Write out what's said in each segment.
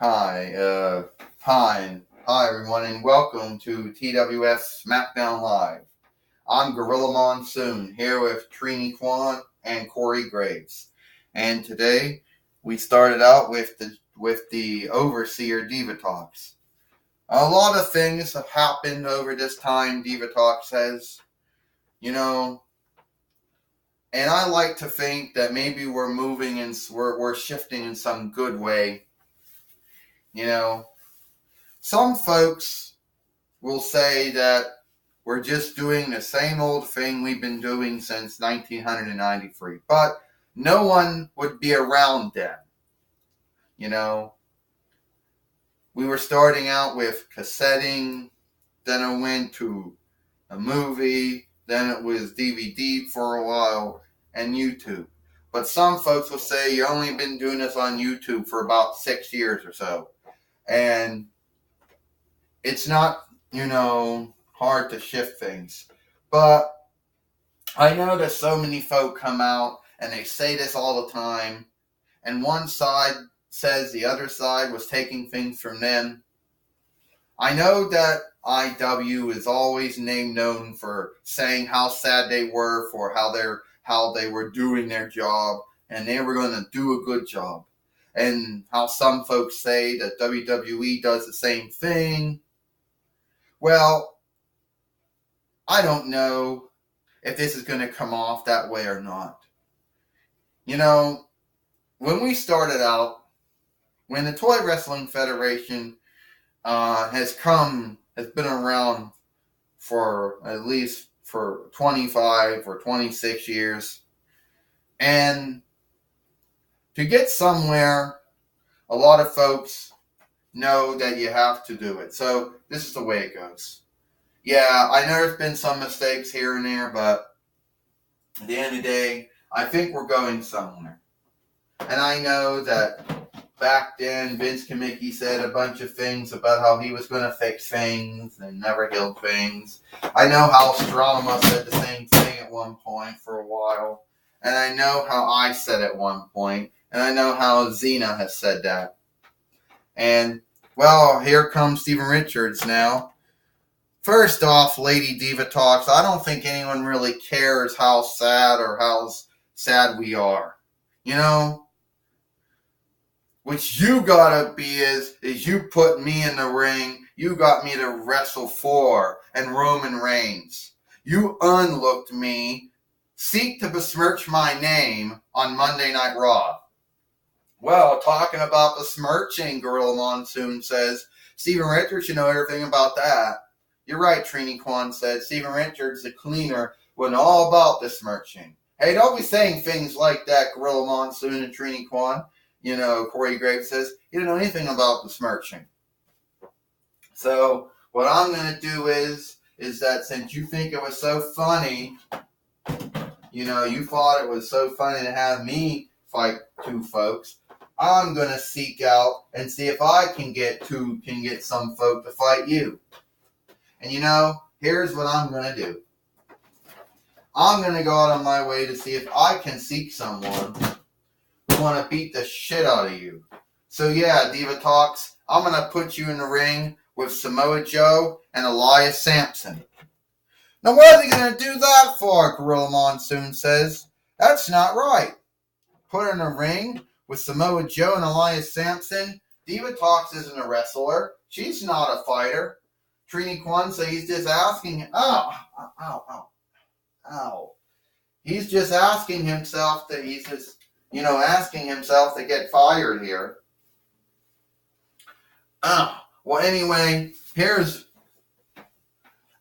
Hi everyone, and welcome to TWF Smackdown Live. I'm Gorilla Monsoon here with Trini Kwan and Corey Graves, and today we started out with the Overseer Diva Talks. A lot of things have happened over this time. Diva Talk says, and I like to think that maybe we're moving and we're shifting in some good way. Some folks will say that we're just doing the same old thing we've been doing since 1993, but no one would be around then. We were starting out with cassetting, then it went to a movie, then it was DVD for a while, and YouTube. But some folks will say you only been doing this on YouTube for about 6 years or so. And it's not, hard to shift things. But I know that so many folk come out and they say this all the time. And one side says the other side was taking things from them. I know that IW is always known for saying how sad they were for how they were doing their job and they were going to do a good job. And how some folks say that WWE does the same thing. Well, I don't know if this is going to come off that way or not. When we started out, when the Toy Wrestling Federation has been around for at least for 25 or 26 years, and to get somewhere, a lot of folks know that you have to do it. So this is the way it goes. Yeah, I know there's been some mistakes here and there, but at the end of the day, I think we're going somewhere. And I know that back then, Vince Kamicki said a bunch of things about how he was going to fix things and never heal things. I know how Strama said the same thing at one point for a while. And I know how I said at one point. And I know how Xena has said that. And, well, here comes Steven Richards now. First off, Lady Diva Talks, I don't think anyone really cares how sad we are. What you gotta be is you put me in the ring, you got me to wrestle for and Roman Reigns. You unlooked me, seek to besmirch my name on Monday Night Raw. Well, talking about besmirching, Gorilla Monsoon says, Steven Richards should know everything about that. You're right, Trini Kwan said. Steven Richards, the cleaner, was all about besmirching. Hey, don't be saying things like that, Gorilla Monsoon and Trini Kwan. Corey Graves says, you don't know anything about besmirching. So, what I'm going to do is that since you think it was so funny, you thought it was so funny to have me fight two folks, I'm going to seek out and see if I can get some folk to fight you. And here's what I'm going to do. I'm going to go out on my way to see if I can seek someone who want to beat the shit out of you. So yeah, Diva Talks, I'm going to put you in the ring with Samoa Joe and Elias Sampson. Now what are they going to do that for, Gorilla Monsoon says. That's not right. Put her in a ring with Samoa Joe and Elias Sampson. Diva Talks isn't a wrestler. She's not a fighter. Trini Kwan says he's just asking, ow. He's just asking himself to get fired here. Well, anyway,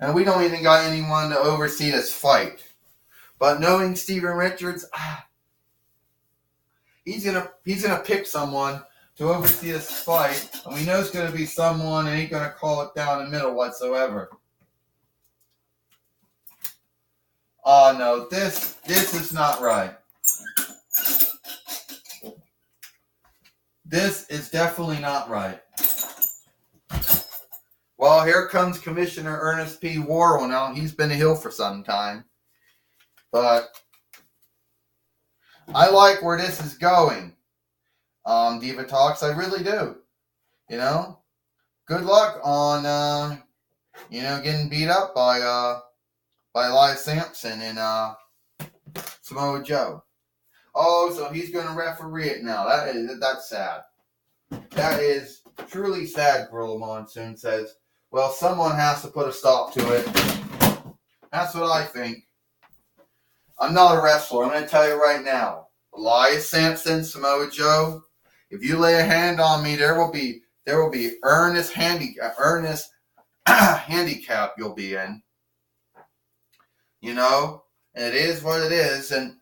and we don't even got anyone to oversee this fight. But knowing Steven Richards, he's gonna pick someone to oversee this fight, and we know it's gonna be someone and ain't gonna call it down the middle whatsoever. Oh no, this is not right. This is definitely not right. Well, here comes Commissioner Ernest P. Worrell now. He's been a heel for some time. But I like where this is going. Diva Talks, I really do. you know, good luck on, getting beat up by Elias Sampson and Samoa Joe. Oh, so he's going to referee it now. That's sad. That is truly sad, Gorilla Monsoon says. Well, someone has to put a stop to it. That's what I think. I'm not a wrestler. I'm going to tell you right now. Elias Sampson, Samoa Joe, if you lay a hand on me, there will be earnest handicap you'll be in. And it is what it is. And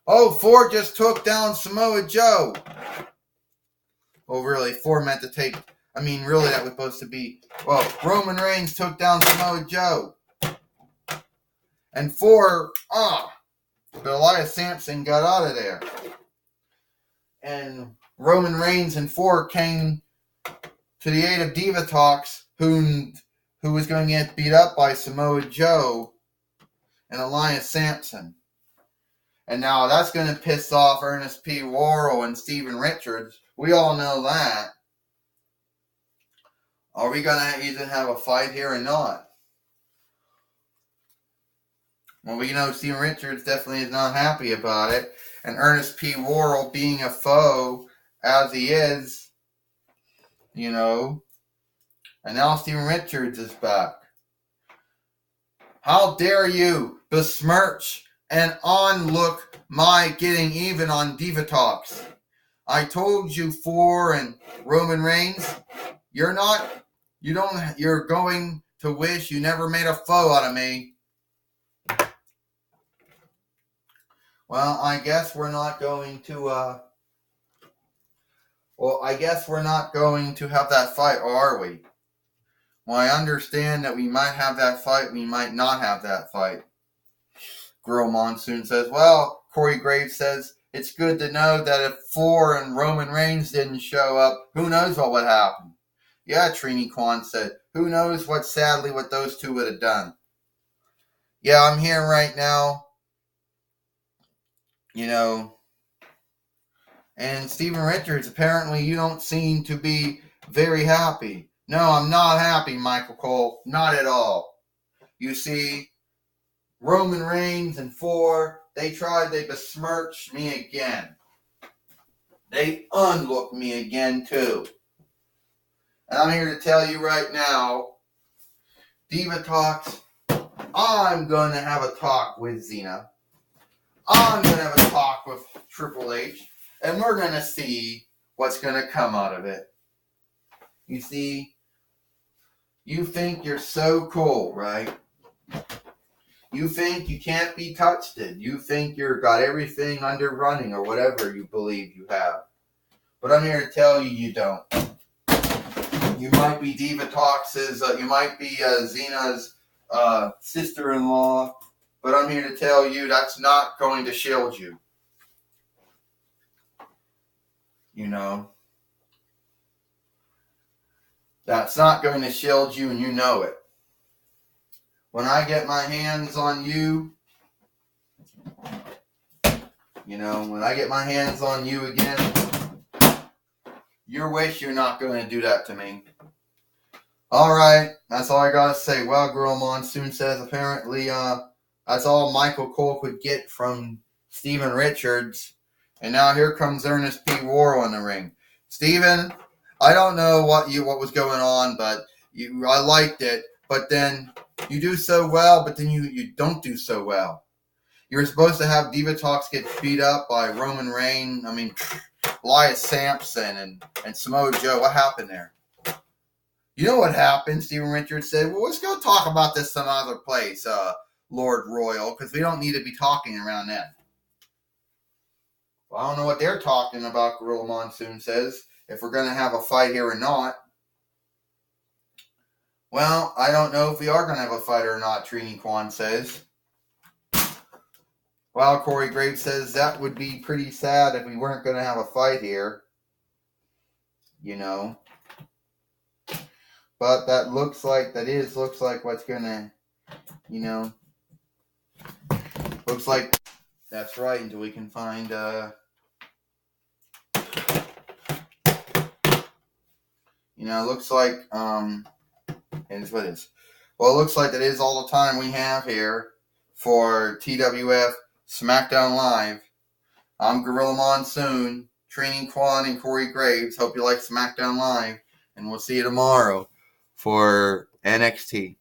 Ford just took down Samoa Joe. Well, really, Ford meant to take. Really, that was supposed to be. Well, Roman Reigns took down Samoa Joe. And Ford, but Elias Sampson got out of there. And Roman Reigns and Ford came to the aid of Diva Talks, who was going to get beat up by Samoa Joe and Elias Sampson. And now that's going to piss off Ernest P. Worrell and Steven Richards. We all know that. Are we going to even have a fight here or not? Well, we know Steven Richards definitely is not happy about it. And Ernest P. Worrell, being a foe as he is, and now Steven Richards is back. How dare you besmirch and onlook my getting even on Diva Talks? I told you, Ford and Roman Reigns, you're going to wish you never made a foe out of me. Well, I guess we're not going to have that fight, are we? Well, I understand that we might have that fight, we might not have that fight. Girl Monsoon says, well, Corey Graves says, it's good to know that if Ford and Roman Reigns didn't show up, who knows what would happen. Yeah, Trini Kwan said, who knows what those two would have done. Yeah, I'm here right now, and Steven Richards, apparently you don't seem to be very happy. No, I'm not happy, Michael Cole. Not at all. You see, Roman Reigns and Ford, they besmirched me again. They unlooked me again, too. And I'm here to tell you right now, Diva Talks, I'm going to have a talk with Xena. I'm going to have a talk with Triple H. And we're going to see what's going to come out of it. You see, you think you're so cool, right? You think you can't be touched. You think you've got everything under running or whatever you believe you have. But I'm here to tell you, you don't. You might be Diva Talks' you might be Xena's sister-in-law, but I'm here to tell you that's not going to shield you. That's not going to shield you, and you know it. When I get my hands on you, when I get my hands on you again, you wish you're not going to do that to me. Alright, that's all I got to say. Well, Girl Monsoon says apparently that's all Michael Cole could get from Steven Richards. And now here comes Ernest P. Worrell in the ring. Steven, I don't know what was going on, but I liked it. But then you do so well, but then you don't do so well. You were supposed to have Diva Talks get beat up by Roman Reigns. Elias Sampson and Samoa Joe. What happened there? You know what happened? Steven Richards said, well, let's go talk about this some other place, Lord Royal, because we don't need to be talking around that. Well, I don't know what they're talking about, Gorilla Monsoon says, if we're going to have a fight here or not. Well, I don't know if we are going to have a fight or not, Trini Kwan says. Well, Corey Graves says that would be pretty sad if we weren't going to have a fight here. But that looks like what's going to, looks like that's right until we can find, it looks like here's what it is. Well, it looks like that is all the time we have here for TWF Smackdown Live. I'm Gorilla Monsoon, Training Quan and Corey Graves. Hope you like Smackdown Live, and we'll see you tomorrow for NXT.